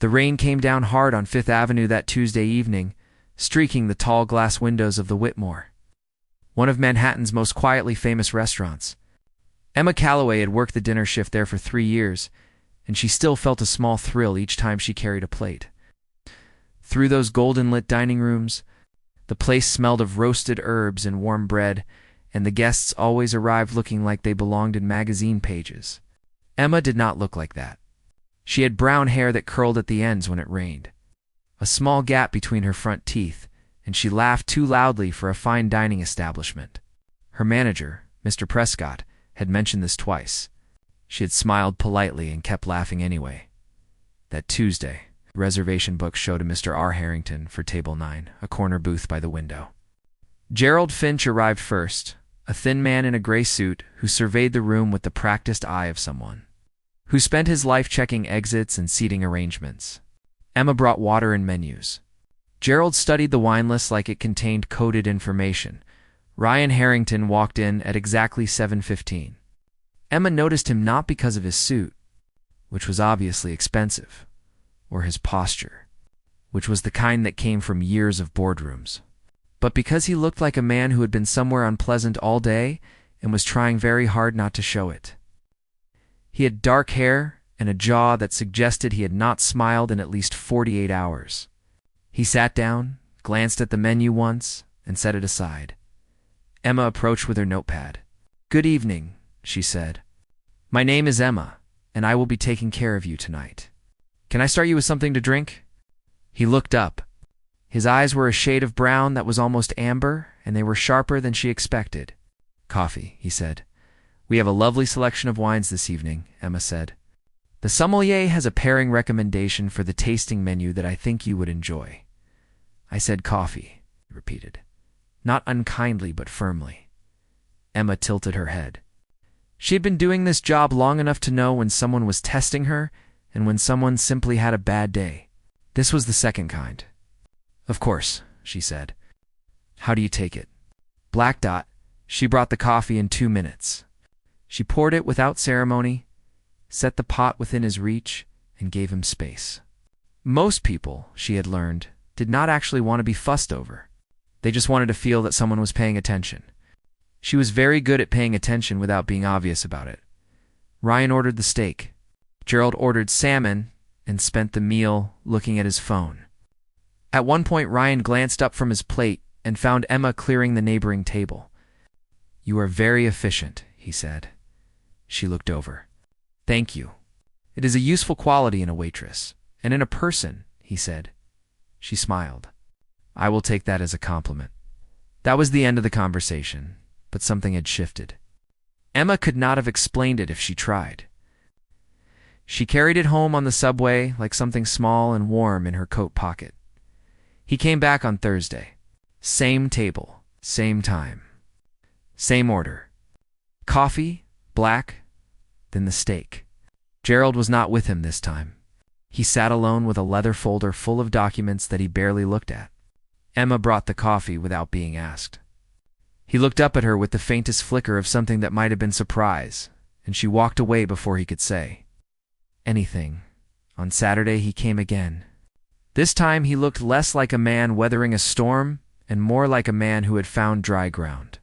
The rain came down hard on Fifth Avenue that Tuesday evening, streaking the tall glass windows of the Whitmore, one of Manhattan's most quietly famous restaurants. Emma Calloway had worked the dinner shift there for 3 years, and she still felt a small thrill each time she carried a plate. Through those golden-lit dining rooms, the place smelled of roasted herbs and warm bread, and the guests always arrived looking like they belonged in magazine pages. Emma did not look like that. She had brown hair that curled at the ends when it rained, a small gap between her front teeth, and she laughed too loudly for a fine dining establishment. Her manager, Mr. Prescott, had mentioned this twice. She had smiled politely and kept laughing anyway. That Tuesday, the reservation book showed a Mr. R. Harrington for Table 9, a corner booth by the window. Gerald Finch arrived first, a thin man in a gray suit who surveyed the room with the practiced eye of someone who spent his life checking exits and seating arrangements. Emma brought water and menus. Gerald studied the wine list like it contained coded information. Ryan Harrington walked in at exactly 7:15. Emma noticed him not because of his suit, which was obviously expensive, or his posture, which was the kind that came from years of boardrooms, but because he looked like a man who had been somewhere unpleasant all day and was trying very hard not to show it. He had dark hair and a jaw that suggested he had not smiled in at least 48 hours. He sat down, glanced at the menu once, and set it aside. Emma approached with her notepad. "Good evening," she said. "My name is Emma, and I will be taking care of you tonight. Can I start you with something to drink?" He looked up. His eyes were a shade of brown that was almost amber, and they were sharper than she expected. "Coffee," he said. "We have a lovely selection of wines this evening," Emma said. "The sommelier has a pairing recommendation for the tasting menu that I think you would enjoy." "I said coffee," he repeated, not unkindly but firmly. Emma tilted her head. She had been doing this job long enough to know when someone was testing her and when someone simply had a bad day. This was the second kind. "Of course," she said. "How do you take it?" Black Dot. She brought the coffee in 2 minutes. She poured it without ceremony, set the pot within his reach, and gave him space. Most people, she had learned, did not actually want to be fussed over. They just wanted to feel that someone was paying attention. She was very good at paying attention without being obvious about it. Ryan ordered the steak. Gerald ordered salmon and spent the meal looking at his phone. At one point, Ryan glanced up from his plate and found Emma clearing the neighboring table. "You are very efficient," he said. She looked over. "Thank you. It is a useful quality in a waitress, and in a person," he said. She smiled. "I will take that as a compliment." That was the end of the conversation, but something had shifted. Emma could not have explained it if she tried. She carried it home on the subway like something small and warm in her coat pocket. He came back on Thursday. Same table, same time. Same order. Coffee, black, then the steak. Gerald was not with him this time. He sat alone with a leather folder full of documents that he barely looked at. Emma brought the coffee without being asked. He looked up at her with the faintest flicker of something that might have been surprise, and she walked away before he could say anything. On Saturday he came again. This time he looked less like a man weathering a storm and more like a man who had found dry ground.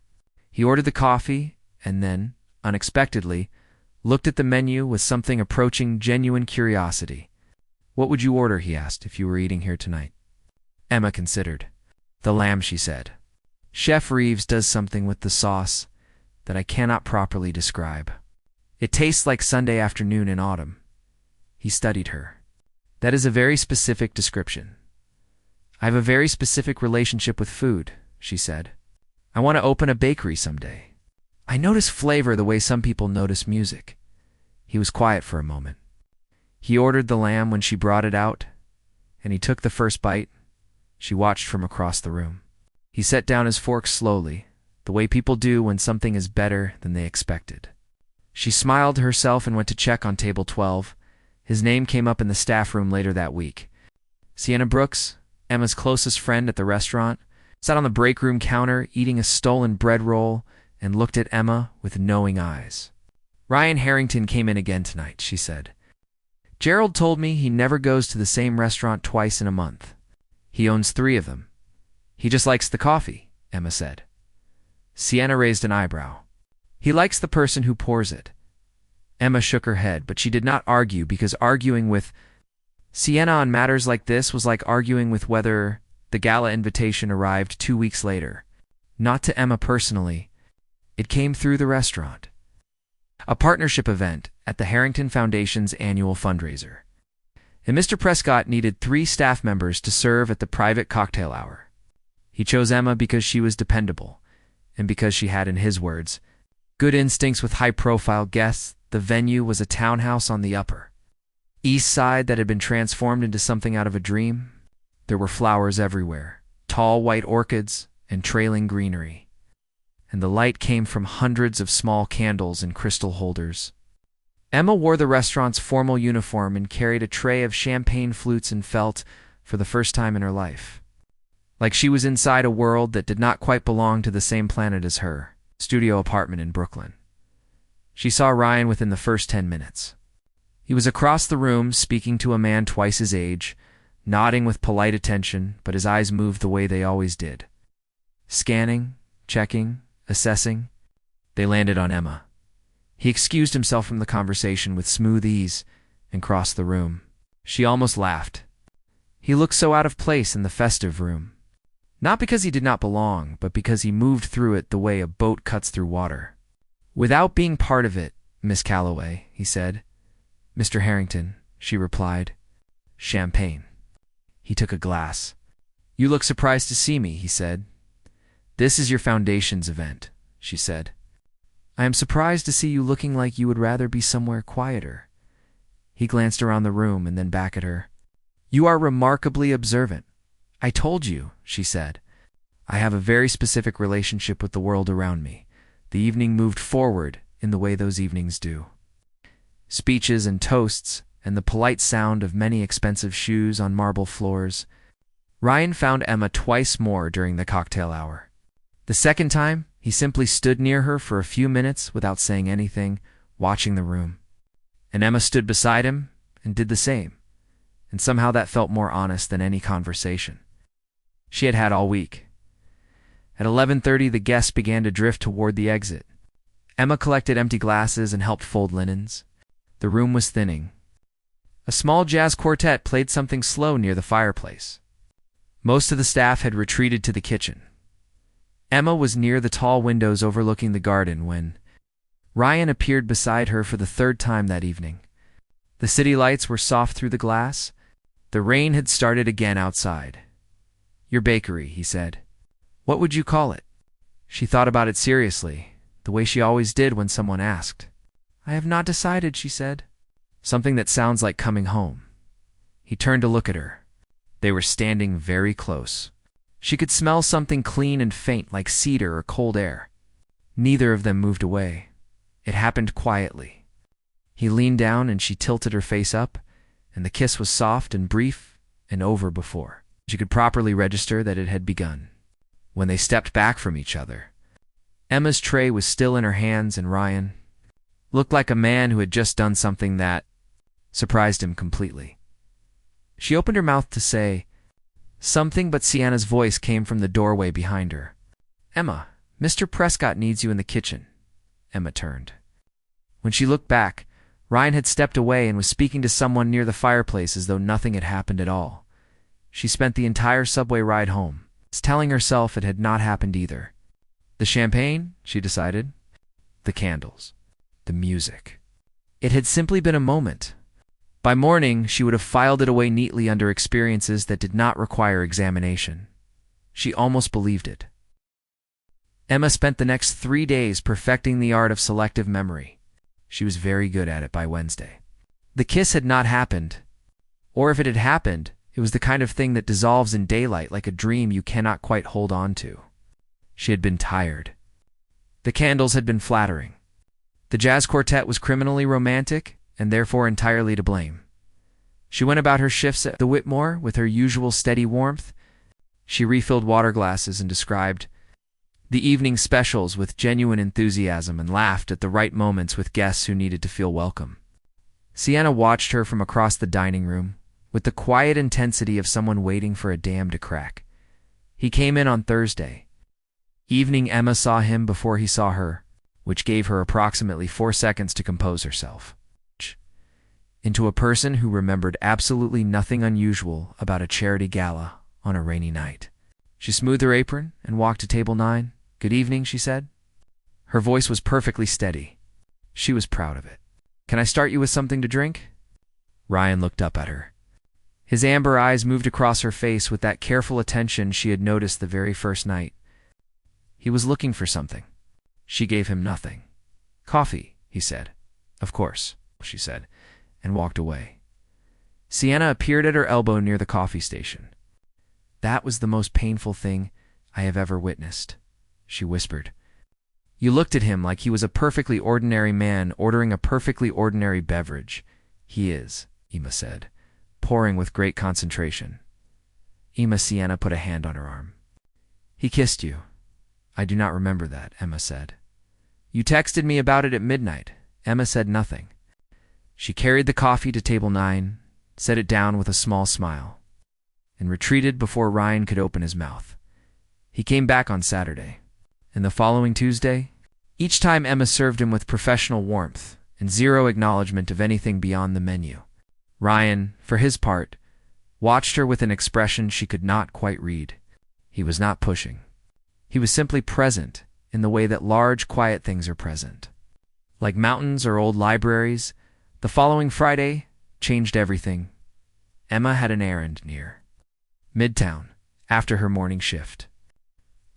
He ordered the coffee and then, unexpectedly, looked at the menu with something approaching genuine curiosity. "What would you order," he asked, "if you were eating here tonight?" Emma considered. "The lamb," she said. "Chef Reeves does something with the sauce that I cannot properly describe. It tastes like Sunday afternoon in autumn." He studied her. "That is a very specific description." "I have a very specific relationship with food," she said. "I want to open a bakery someday. I notice flavor the way some people notice music." He was quiet for a moment. He ordered the lamb when she brought it out, and he took the first bite. She watched from across the room. He set down his fork slowly, the way people do when something is better than they expected. She smiled to herself and went to check on table 12. His name came up in the staff room later that week. Sienna Brooks, Emma's closest friend at the restaurant, sat on the break room counter eating a stolen bread roll and looked at Emma with knowing eyes. "Ryan Harrington came in again tonight," she said. Gerald told me he never goes to the same restaurant twice in a month. He owns 3 of them. He just likes the coffee, Emma said. Sienna raised an eyebrow. He likes the person who pours it. Emma shook her head, but she did not argue because arguing with Sienna on matters like this was like arguing with whether the gala invitation arrived 2 weeks later. Not to Emma personally. It came through the restaurant. A partnership event at the Harrington Foundation's annual fundraiser. And Mr. Prescott needed 3 staff members to serve at the private cocktail hour. He chose Emma because she was dependable, and because she had, in his words, good instincts with high-profile guests. The venue was a townhouse on the Upper East Side that had been transformed into something out of a dream. There were flowers everywhere, tall white orchids and trailing greenery, and the light came from hundreds of small candles in crystal holders. Emma wore the restaurant's formal uniform and carried a tray of champagne flutes and felt, for the first time in her life, like she was inside a world that did not quite belong to the same planet as her studio apartment in Brooklyn. She saw Ryan within the first 10 minutes. He was across the room, speaking to a man twice his age, nodding with polite attention, but his eyes moved the way they always did. Scanning, checking, assessing. They landed on Emma. He excused himself from the conversation with smooth ease and crossed the room. She almost laughed. He looked so out of place in the festive room. Not because he did not belong, but because he moved through it the way a boat cuts through water. Without being part of it, Miss Calloway, he said. Mr. Harrington, she replied. Champagne. He took a glass. You look surprised to see me, he said. This is your foundation's event, she said. I am surprised to see you looking like you would rather be somewhere quieter. He glanced around the room and then back at her. You are remarkably observant. I told you, she said. I have a very specific relationship with the world around me. The evening moved forward in the way those evenings do. Speeches and toasts, and the polite sound of many expensive shoes on marble floors. Ryan found Emma twice more during the cocktail hour. The second time, he simply stood near her for a few minutes without saying anything, watching the room. And Emma stood beside him and did the same, and somehow that felt more honest than any conversation she had had all week. At 11:30, the guests began to drift toward the exit. Emma collected empty glasses and helped fold linens. The room was thinning. A small jazz quartet played something slow near the fireplace. Most of the staff had retreated to the kitchen. Emma was near the tall windows overlooking the garden when Ryan appeared beside her for the 3rd time that evening. The city lights were soft through the glass. The rain had started again outside. Your bakery, he said. What would you call it? She thought about it seriously, the way she always did when someone asked. I have not decided, she said. Something that sounds like coming home. He turned to look at her. They were standing very close. She could smell something clean and faint like cedar or cold air. Neither of them moved away. It happened quietly. He leaned down and she tilted her face up, and the kiss was soft and brief and over before she could properly register that it had begun. When they stepped back from each other, Emma's tray was still in her hands, and Ryan looked like a man who had just done something that surprised him completely. She opened her mouth to say something, but Sienna's voice came from the doorway behind her. Emma, Mr. Prescott needs you in the kitchen. Emma turned. When she looked back, Ryan had stepped away and was speaking to someone near the fireplace as though nothing had happened at all. She spent the entire subway ride home telling herself it had not happened either. The champagne, she decided. The candles. The music. It had simply been a moment. By morning, she would have filed it away neatly under experiences that did not require examination. She almost believed it. Emma spent the next 3 days perfecting the art of selective memory. She was very good at it by Wednesday. The kiss had not happened. Or if it had happened, it was the kind of thing that dissolves in daylight like a dream you cannot quite hold on to. She had been tired. The candles had been flattering. The jazz quartet was criminally romantic and therefore entirely to blame. She went about her shifts at the Whitmore with her usual steady warmth. She refilled water glasses and described the evening specials with genuine enthusiasm and laughed at the right moments with guests who needed to feel welcome. Sienna watched her from across the dining room, with the quiet intensity of someone waiting for a dam to crack. He came in on Thursday. Evening Emma saw him before he saw her, which gave her approximately 4 seconds to compose herself. Into a person who remembered absolutely nothing unusual about a charity gala on a rainy night. She smoothed her apron and walked to table 9. "Good evening," she said. Her voice was perfectly steady. She was proud of it. "Can I start you with something to drink?" Ryan looked up at her. His amber eyes moved across her face with that careful attention she had noticed the very first night. He was looking for something. She gave him nothing. "Coffee," he said. "Of course," she said, and walked away. Sienna appeared at her elbow near the coffee station. "That was the most painful thing I have ever witnessed," she whispered. "You looked at him like he was a perfectly ordinary man ordering a perfectly ordinary beverage." "He is," Emma said, pouring with great concentration. Sienna put a hand on her arm. "He kissed you." "I do not remember that," Emma said. "You texted me about it at midnight." Emma said nothing. She carried the coffee to table 9, set it down with a small smile, and retreated before Ryan could open his mouth. He came back on Saturday, and the following Tuesday. Each time Emma served him with professional warmth and zero acknowledgement of anything beyond the menu. Ryan, for his part, watched her with an expression she could not quite read. He was not pushing. He was simply present in the way that large, quiet things are present. Like mountains or old libraries, the following Friday changed everything. Emma had an errand near Midtown after her morning shift.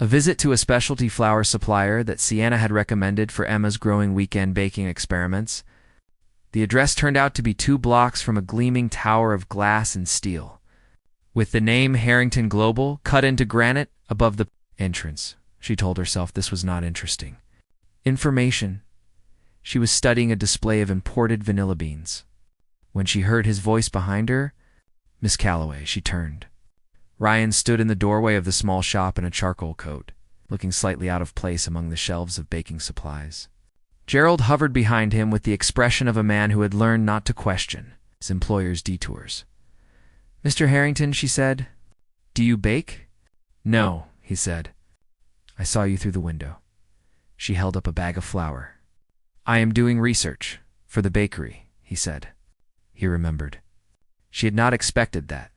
A visit to a specialty flour supplier that Sienna had recommended for Emma's growing weekend baking experiments. The address turned out to be 2 blocks from a gleaming tower of glass and steel, with the name Harrington Global cut into granite above the entrance. She told herself this was not interesting information. She was studying a display of imported vanilla beans. When she heard his voice behind her, "Miss Calloway," she turned. Ryan stood in the doorway of the small shop in a charcoal coat, looking slightly out of place among the shelves of baking supplies. Gerald hovered behind him with the expression of a man who had learned not to question his employer's detours. "Mr. Harrington," she said, "do you bake?" "No," he said. "I saw you through the window." She held up a bag of flour. "I am doing research for the bakery," he said. He remembered. She had not expected that.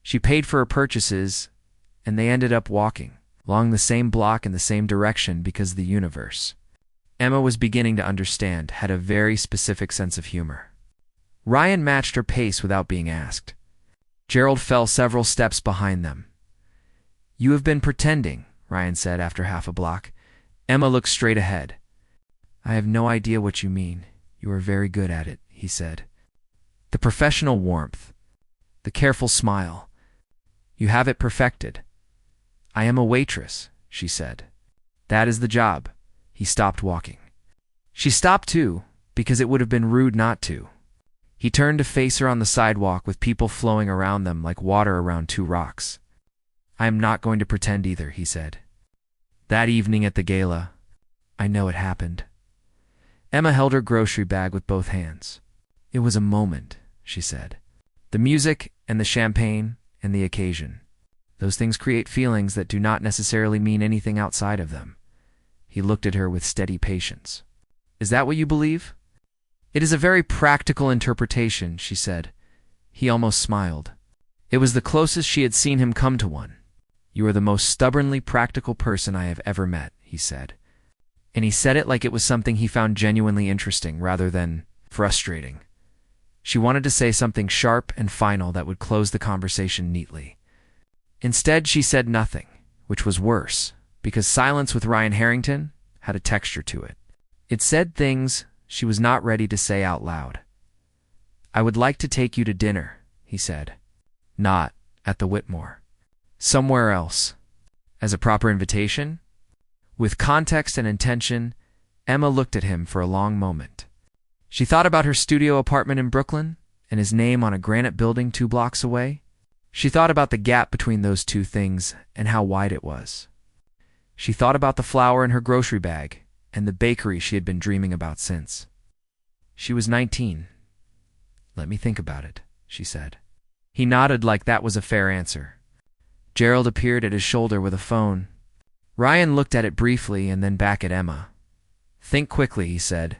She paid for her purchases, and they ended up walking along the same block in the same direction because the universe, Emma was beginning to understand, had a very specific sense of humor. Ryan matched her pace without being asked. Gerald fell several steps behind them. "You have been pretending," Ryan said after half a block. Emma looked straight ahead. "I have no idea what you mean. You are very good at it," he said. The professional warmth, the careful smile. "You have it perfected." "I am a waitress," she said. "That is the job." He stopped walking. She stopped too, because it would have been rude not to. He turned to face her on the sidewalk with people flowing around them like water around 2 rocks. "I am not going to pretend either," he said. "That evening at the gala, I know it happened." Emma held her grocery bag with both hands. "It was a moment," she said. "The music and the champagne and the occasion. Those things create feelings that do not necessarily mean anything outside of them." He looked at her with steady patience. "Is that what you believe?" "It is a very practical interpretation," she said. He almost smiled. It was the closest she had seen him come to one. "You are the most stubbornly practical person I have ever met," he said. And he said it like it was something he found genuinely interesting rather than frustrating. She wanted to say something sharp and final that would close the conversation neatly. Instead, she said nothing, which was worse, because silence with Ryan Harrington had a texture to it. It said things she was not ready to say out loud. "I would like to take you to dinner," he said. "Not at the Whitmore. Somewhere else." As a proper invitation? With context and intention, Emma looked at him for a long moment. She thought about her studio apartment in Brooklyn and his name on a granite building 2 blocks away. She thought about the gap between those two things and how wide it was. She thought about the flour in her grocery bag and the bakery she had been dreaming about since. She was 19. "Let me think about it," she said. He nodded like that was a fair answer. Gerald appeared at his shoulder with a phone. Ryan looked at it briefly and then back at Emma. "Think quickly," he said.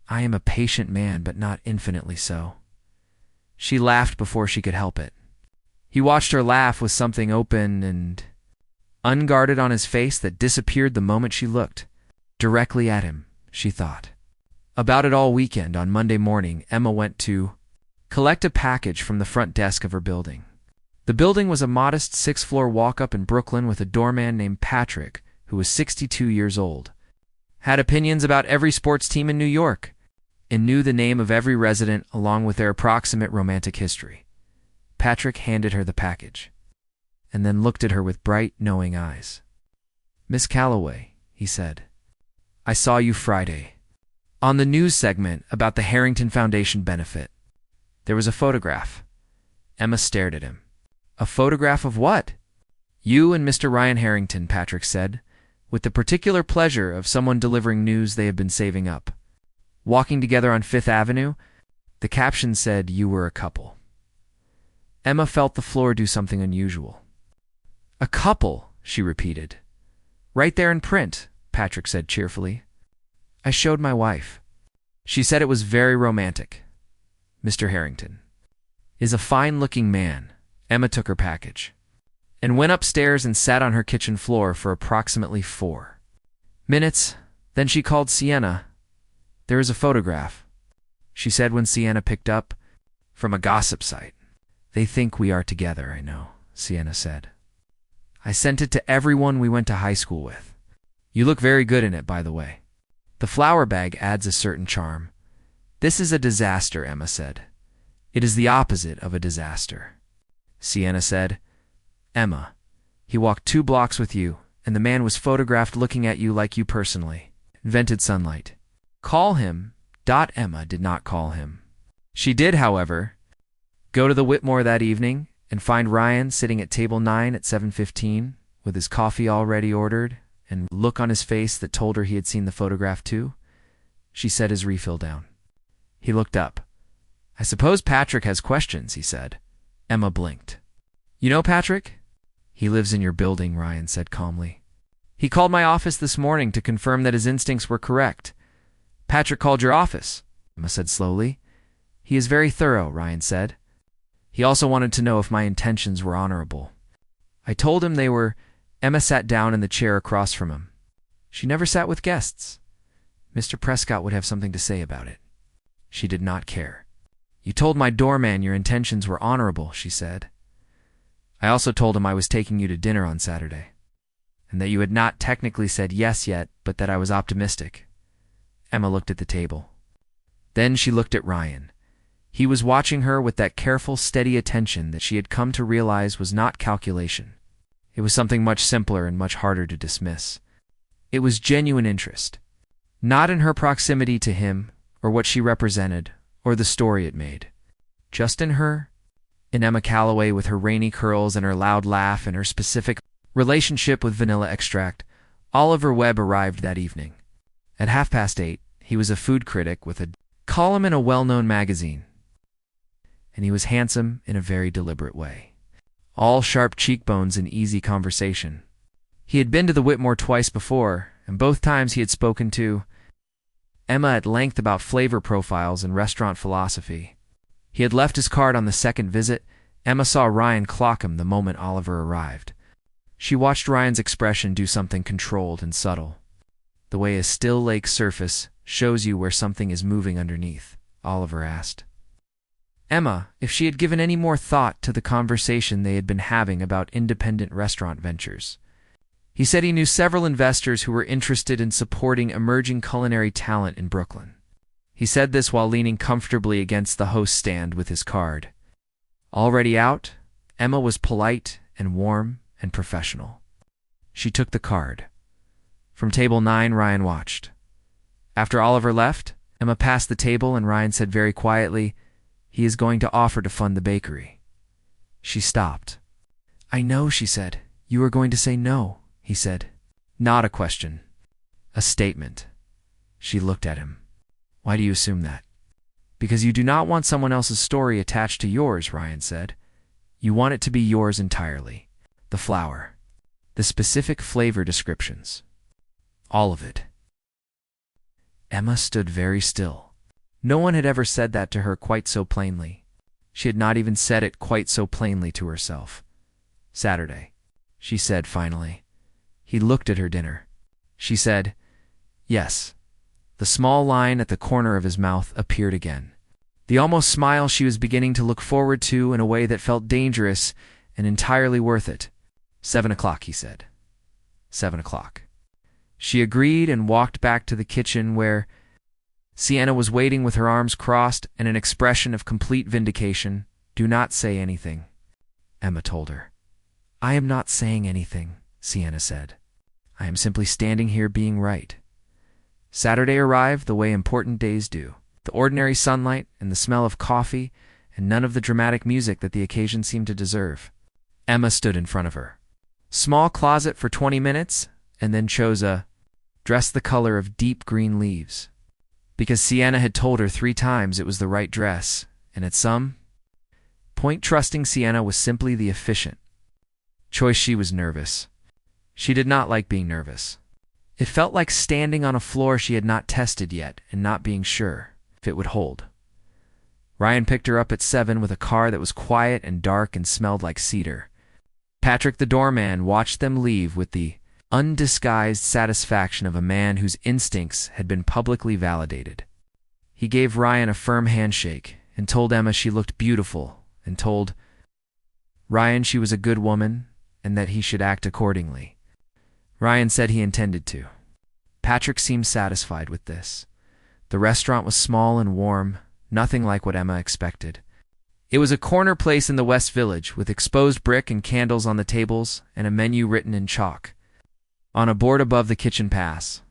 "I am a patient man, but not infinitely so." She laughed before she could help it. He watched her laugh with something open and unguarded on his face that disappeared the moment she looked directly at him, she thought. About it all weekend, on Monday morning, Emma went to collect a package from the front desk of her building. The building was a modest 6th-floor walk-up in Brooklyn with a doorman named Patrick, who was 62 years old, had opinions about every sports team in New York, and knew the name of every resident along with their approximate romantic history. Patrick handed her the package, and then looked at her with bright, knowing eyes. "Miss Calloway," he said, "I saw you Friday on the news segment about the Harrington Foundation benefit. There was a photograph." Emma stared at him. "A photograph of what?" "You and Mr. Ryan Harrington," Patrick said, with the particular pleasure of someone delivering news they have been saving up. "Walking together on 5th Avenue? The caption said you were a couple." Emma felt the floor do something unusual. "A couple," she repeated. "Right there in print," Patrick said cheerfully. "I showed my wife. She said it was very romantic. Mr. Harrington is a fine-looking man." Emma took her package and went upstairs and sat on her kitchen floor for approximately 4 minutes. Then she called Sienna. "There is a photograph," she said when Sienna picked up, "from a gossip site." "They think we are together, I know," Sienna said. "I sent it to everyone we went to high school with. You look very good in it, by the way. The flower bag adds a certain charm." "This is a disaster," Emma said. "It is the opposite of a disaster," Sienna said. "Emma, he walked 2 blocks with you, and the man was photographed looking at you like you personally invented sunlight. Call him." Emma did not call him. She did, however, go to the Whitmore that evening and find Ryan sitting at table 9 at 7:15 with his coffee already ordered and a look on his face that told her he had seen the photograph too. She set his refill down. He looked up. "I suppose Patrick has questions," he said. Emma blinked. "You know Patrick?" "He lives in your building," Ryan said calmly. "He called my office this morning to confirm that his instincts were correct." "Patrick called your office?" Emma said slowly. "He is very thorough," Ryan said. "He also wanted to know if my intentions were honorable. I told him they were." Emma sat down in the chair across from him. She never sat with guests. Mr. Prescott would have something to say about it. She did not care. "You told my doorman your intentions were honorable," she said. "I also told him I was taking you to dinner on Saturday, and that you had not technically said yes yet, but that I was optimistic." Emma looked at the table. Then she looked at Ryan. He was watching her with that careful, steady attention that she had come to realize was not calculation. It was something much simpler and much harder to dismiss. It was genuine interest, not in her proximity to him, or what she represented, or the story it made. Just in her, in Emma Calloway with her rainy curls and her loud laugh and her specific relationship with vanilla extract. Oliver Webb arrived that evening. At 8:30, he was a food critic with a column in a well-known magazine. And he was handsome in a very deliberate way. All sharp cheekbones and easy conversation. He had been to the Whitmore twice before, and both times he had spoken to Emma at length about flavor profiles and restaurant philosophy. He had left his card on the second visit. Emma saw Ryan clock him the moment Oliver arrived. She watched Ryan's expression do something controlled and subtle. "The way a still lake surface shows you where something is moving underneath," Oliver asked Emma if she had given any more thought to the conversation they had been having about independent restaurant ventures. He said he knew several investors who were interested in supporting emerging culinary talent in Brooklyn. He said this while leaning comfortably against the host stand with his card. Already out, Emma was polite and warm and professional. She took the card. From table 9, Ryan watched. After Oliver left, Emma passed the table and Ryan said very quietly, "He is going to offer to fund the bakery." She stopped. "I know," she said. "You are going to say no," he said. "Not a question. A statement." She looked at him. "Why do you assume that?" Because you do not want someone else's story attached to yours, Ryan said. You want it to be yours entirely. The flower. The specific flavor descriptions. All of it. Emma stood very still. No one had ever said that to her quite so plainly. She had not even said it quite so plainly to herself. Saturday, she said finally. He looked at her dinner. She said, yes. The small line at the corner of his mouth appeared again. The almost smile she was beginning to look forward to in a way that felt dangerous and entirely worth it. 7 o'clock, he said. 7 o'clock. She agreed and walked back to the kitchen where Sienna was waiting with her arms crossed and an expression of complete vindication. Do not say anything, Emma told her. I am not saying anything, Sienna said. I am simply standing here being right. Saturday arrived the way important days do. The ordinary sunlight and the smell of coffee and none of the dramatic music that the occasion seemed to deserve. Emma stood in front of her. Small closet for 20 minutes and then chose a dress the color of deep green leaves. Because Sienna had told her 3 times it was the right dress, and at some point trusting Sienna was simply the efficient choice. She was nervous. She did not like being nervous. It felt like standing on a floor she had not tested yet and not being sure if it would hold. Ryan picked her up at 7 with a car that was quiet and dark and smelled like cedar. Patrick the doorman watched them leave with the undisguised satisfaction of a man whose instincts had been publicly validated. He gave Ryan a firm handshake and told Emma she looked beautiful and told Ryan she was a good woman and that he should act accordingly. Ryan said he intended to. Patrick seemed satisfied with this. The restaurant was small and warm, nothing like what Emma expected. It was a corner place in the West Village with exposed brick and candles on the tables and a menu written in chalk on a board above the kitchen pass.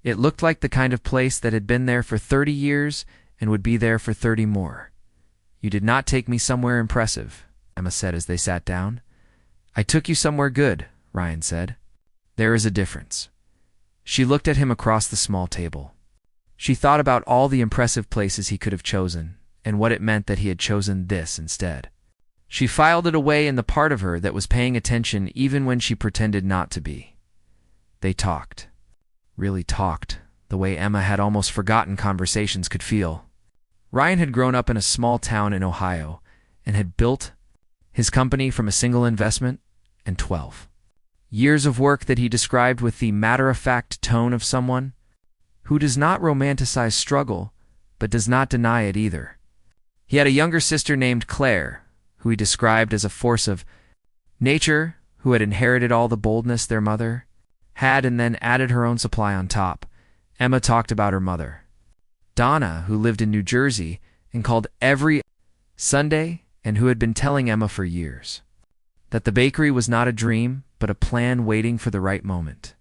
It looked like the kind of place that had been there for 30 years and would be there for 30 more. You did not take me somewhere impressive, Emma said as they sat down. I took you somewhere good, Ryan said. There is a difference. She looked at him across the small table. She thought about all the impressive places he could have chosen and what it meant that he had chosen this instead. She filed it away in the part of her that was paying attention even when she pretended not to be. They talked. Really talked, the way Emma had almost forgotten conversations could feel. Ryan had grown up in a small town in Ohio and had built his company from a single investment and 12 years of work that he described with the matter-of-fact tone of someone who does not romanticize struggle but does not deny it either. He had a younger sister named Claire, who he described as a force of nature who had inherited all the boldness their mother had and then added her own supply on top. Emma talked about her mother, Donna, who lived in New Jersey and called every Sunday and who had been telling Emma for years that the bakery was not a dream but a plan waiting for the right moment.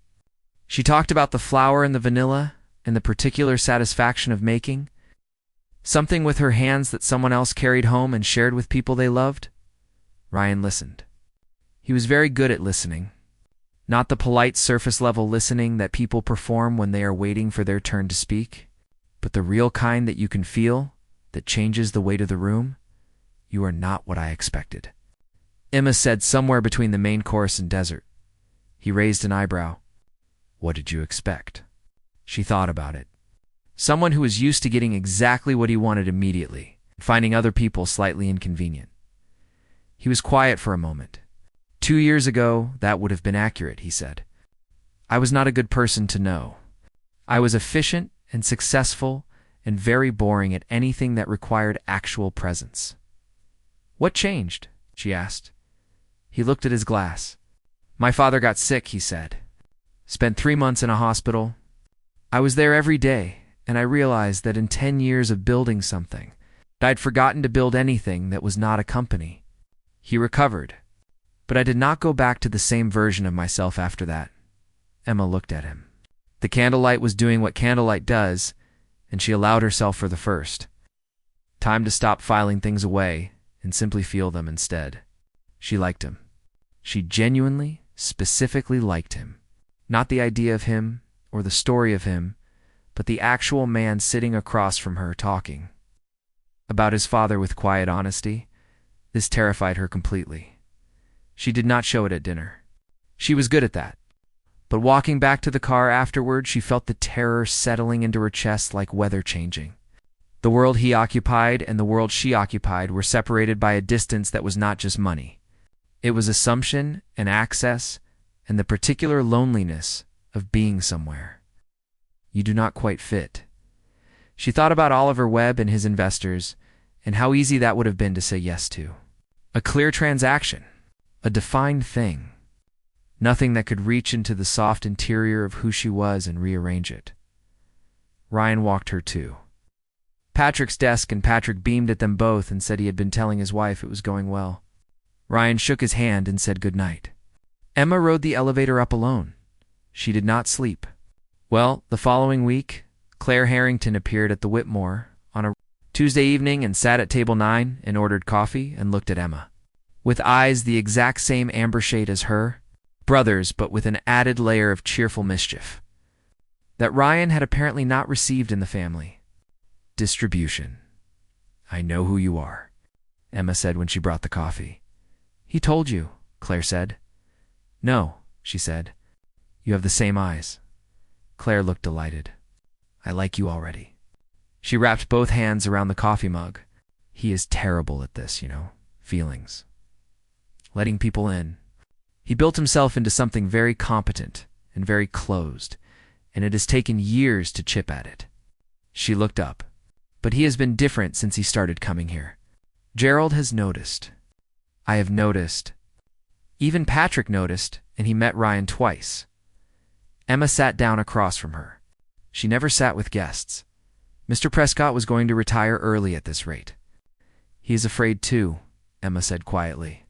She talked about the flour and the vanilla and the particular satisfaction of making something with her hands that someone else carried home and shared with people they loved. Ryan listened. He was very good at listening. Not the polite surface-level listening that people perform when they are waiting for their turn to speak, but the real kind that you can feel, that changes the weight of the room. You are not what I expected, Emma said somewhere between the main course and dessert. He raised an eyebrow. What did you expect? She thought about it. Someone who was used to getting exactly what he wanted immediately, finding other people slightly inconvenient. He was quiet for a moment. 2 years ago, that would have been accurate, he said. I was not a good person to know. I was efficient and successful and very boring at anything that required actual presence. What changed? She asked. He looked at his glass. My father got sick, he said. Spent 3 months in a hospital. I was there every day, and I realized that in 10 years of building something, I'd forgotten to build anything that was not a company. He recovered. But I did not go back to the same version of myself after that. Emma looked at him. The candlelight was doing what candlelight does, and she allowed herself for the first time to stop filing things away and simply feel them instead. She liked him. She genuinely, specifically liked him. Not the idea of him or the story of him, but the actual man sitting across from her talking. about his father with quiet honesty. This terrified her completely. She did not show it at dinner. She was good at that. But walking back to the car afterward, she felt the terror settling into her chest like weather changing. The world he occupied and the world she occupied were separated by a distance that was not just money. It was assumption and access and the particular loneliness of being somewhere. You do not quite fit. She thought about Oliver Webb and his investors and how easy that would have been to say yes to. A clear transaction, a defined thing. Nothing that could reach into the soft interior of who she was and rearrange it. Ryan walked her to Patrick's desk, and Patrick beamed at them both and said he had been telling his wife it was going well. Ryan shook his hand and said good night. Emma rode the elevator up alone. She did not sleep. Well, the following week, Claire Harrington appeared at the Whitmore on a Tuesday evening and sat at table 9 and ordered coffee and looked at Emma. With eyes the exact same amber shade as her, brothers but with an added layer of cheerful mischief that Ryan had apparently not received in the family. Distribution. I know who you are, Emma said when she brought the coffee. He told you, Claire said. No, she said. You have the same eyes. Claire looked delighted. I like you already. She wrapped both hands around the coffee mug. He is terrible at this, feelings. Letting people in. He built himself into something very competent and very closed, and it has taken years to chip at it. She looked up. But he has been different since he started coming here. Gerald has noticed. I have noticed. Even Patrick noticed, and he met Ryan twice. Emma sat down across from her. She never sat with guests. Mr. Prescott was going to retire early at this rate. He is afraid too, Emma said quietly.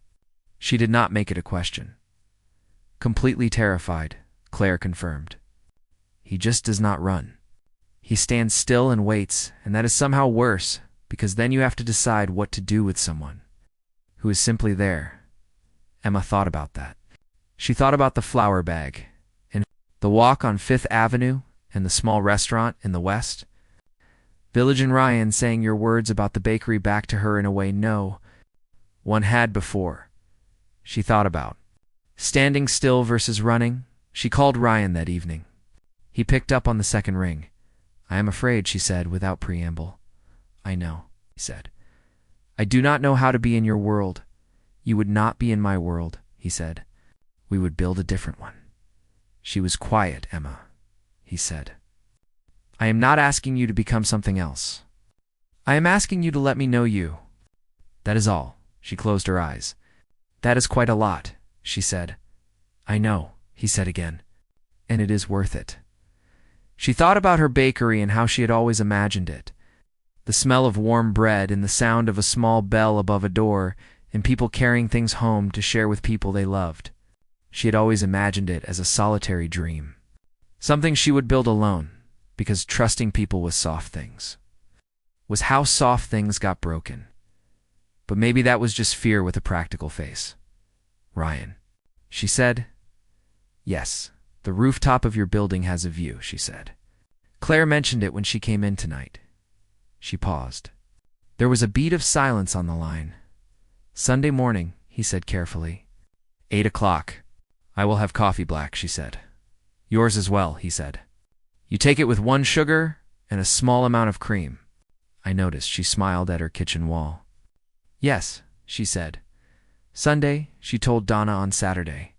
She did not make it a question. Completely terrified, Claire confirmed. He just does not run. He stands still and waits, and that is somehow worse, because then you have to decide what to do with someone who is simply there. Emma thought about that. She thought about the flower bag, and the walk on Fifth Avenue, and the small restaurant in the west. Village and Ryan saying your words about the bakery back to her in a way no one had before. She thought about standing still versus running. She called Ryan that evening. He picked up on the second ring. I am afraid, she said without preamble. I know, he said. I do not know how to be in your world. You would not be in my world, he said. We would build a different one. She was quiet, Emma, he said. I am not asking you to become something else. I am asking you to let me know you. That is all. She closed her eyes. That is quite a lot, she said. I know, he said again. And it is worth it. She thought about her bakery and how she had always imagined it. The smell of warm bread and the sound of a small bell above a door and people carrying things home to share with people they loved. She had always imagined it as a solitary dream. Something she would build alone, because trusting people with soft things was how soft things got broken. But maybe that was just fear with a practical face. Ryan, she said. Yes. The rooftop of your building has a view, she said. Claire mentioned it when she came in tonight. She paused. There was a beat of silence on the line. Sunday morning, he said carefully. 8 o'clock. I will have coffee black, she said. Yours as well, he said. You take it with 1 sugar and a small amount of cream. I noticed she smiled at her kitchen wall. Yes, she said. Sunday, she told Donna on Saturday.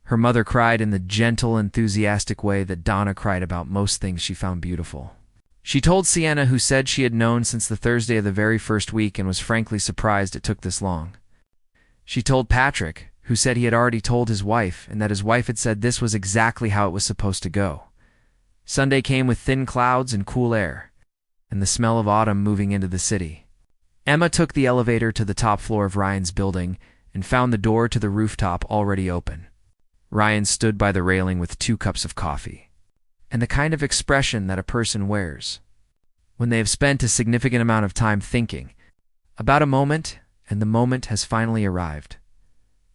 Her mother cried in the gentle, enthusiastic way that Donna cried about most things she found beautiful. She told Sienna, who said she had known since the Thursday of the very first week and was frankly surprised it took this long. She told Patrick, who said he had already told his wife and that his wife had said this was exactly how it was supposed to go. Sunday came with thin clouds and cool air, and the smell of autumn moving into the city. Emma took the elevator to the top floor of Ryan's building and found the door to the rooftop already open. Ryan stood by the railing with 2 cups of coffee, and the kind of expression that a person wears when they have spent a significant amount of time thinking about a moment, and the moment has finally arrived.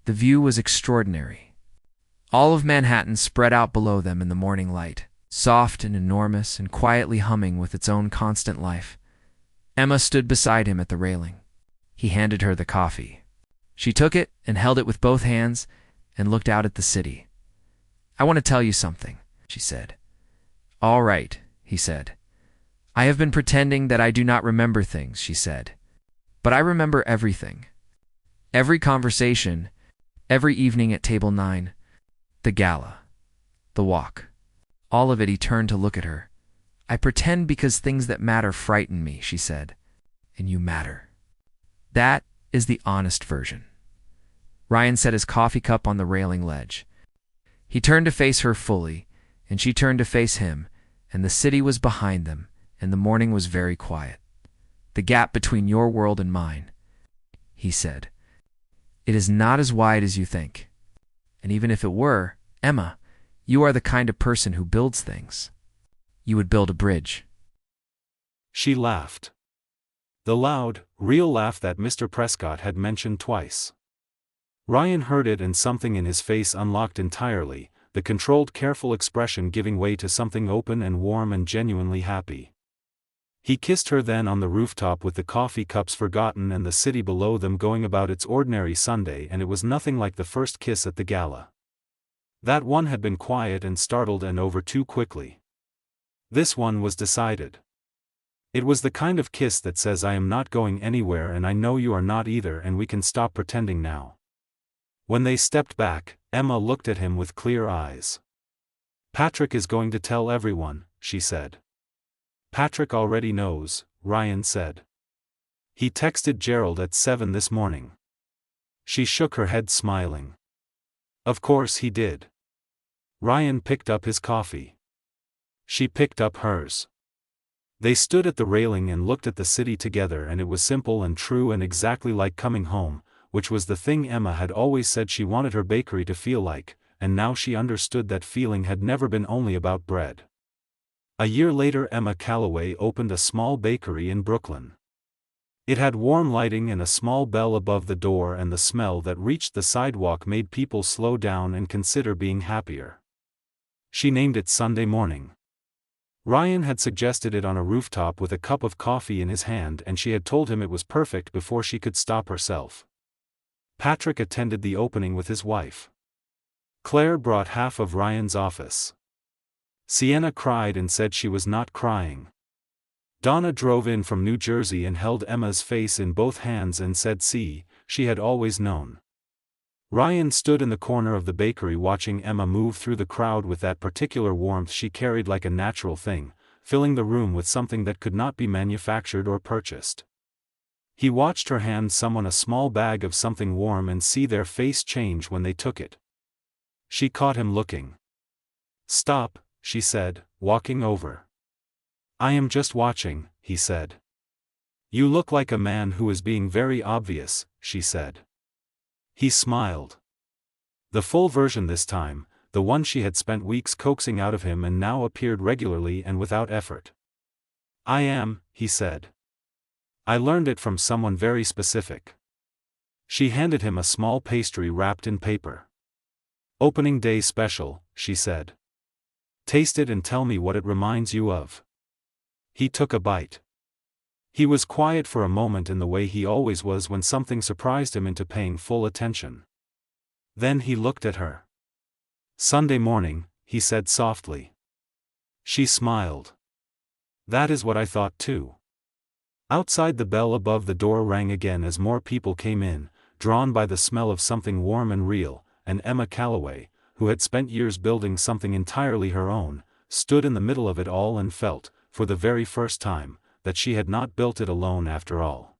The view was extraordinary. All of Manhattan spread out below them in the morning light, soft and enormous and quietly humming with its own constant life. Emma stood beside him at the railing. He handed her the coffee. She took it and held it with both hands and looked out at the city. "I want to tell you something," she said. "All right," he said. "I have been pretending that I do not remember things," she said. "But I remember everything. Every conversation, every evening at table 9, the gala, the walk. All of it." He turned to look at her. "I pretend because things that matter frighten me," she said. "And you matter." That is the honest version. Ryan set his coffee cup on the railing ledge. He turned to face her fully, and she turned to face him, and the city was behind them, and the morning was very quiet. "The gap between your world and mine," he said. "It is not as wide as you think. And even if it were, Emma, you are the kind of person who builds things. You would build a bridge." She laughed. The loud, real laugh that Mr. Prescott had mentioned twice. Ryan heard it and something in his face unlocked entirely, the controlled, careful expression giving way to something open and warm and genuinely happy. He kissed her then on the rooftop with the coffee cups forgotten and the city below them going about its ordinary Sunday, and it was nothing like the first kiss at the gala. That one had been quiet and startled and over too quickly. This one was decided. It was the kind of kiss that says, "I am not going anywhere and I know you are not either, and we can stop pretending now." When they stepped back, Emma looked at him with clear eyes. "Patrick is going to tell everyone," she said. "Patrick already knows," Ryan said. "He texted Gerald at 7 this morning." She shook her head, smiling. "Of course he did." Ryan picked up his coffee. She picked up hers. They stood at the railing and looked at the city together, and it was simple and true and exactly like coming home, which was the thing Emma had always said she wanted her bakery to feel like, and now she understood that feeling had never been only about bread. A year later, Emma Calloway opened a small bakery in Brooklyn. It had warm lighting and a small bell above the door, and the smell that reached the sidewalk made people slow down and consider being happier. She named it Sunday Morning. Ryan had suggested it on a rooftop with a cup of coffee in his hand, and she had told him it was perfect before she could stop herself. Patrick attended the opening with his wife. Claire brought half of Ryan's office. Sienna cried and said she was not crying. Donna drove in from New Jersey and held Emma's face in both hands and said, "See, she had always known." Ryan stood in the corner of the bakery watching Emma move through the crowd with that particular warmth she carried like a natural thing, filling the room with something that could not be manufactured or purchased. He watched her hand someone a small bag of something warm and see their face change when they took it. She caught him looking. "Stop," she said, walking over. "I am just watching," he said. "You look like a man who is being very obvious," she said. He smiled. The full version this time, the one she had spent weeks coaxing out of him, and now appeared regularly and without effort. "I am," he said. "I learned it from someone very specific." She handed him a small pastry wrapped in paper. "Opening day special," she said. "Taste it and tell me what it reminds you of." He took a bite. He was quiet for a moment, in the way he always was when something surprised him into paying full attention. Then he looked at her. "Sunday morning," he said softly. She smiled. "That is what I thought too." Outside, the bell above the door rang again as more people came in, drawn by the smell of something warm and real, and Emma Calloway, who had spent years building something entirely her own, stood in the middle of it all and felt, for the very first time, that she had not built it alone after all.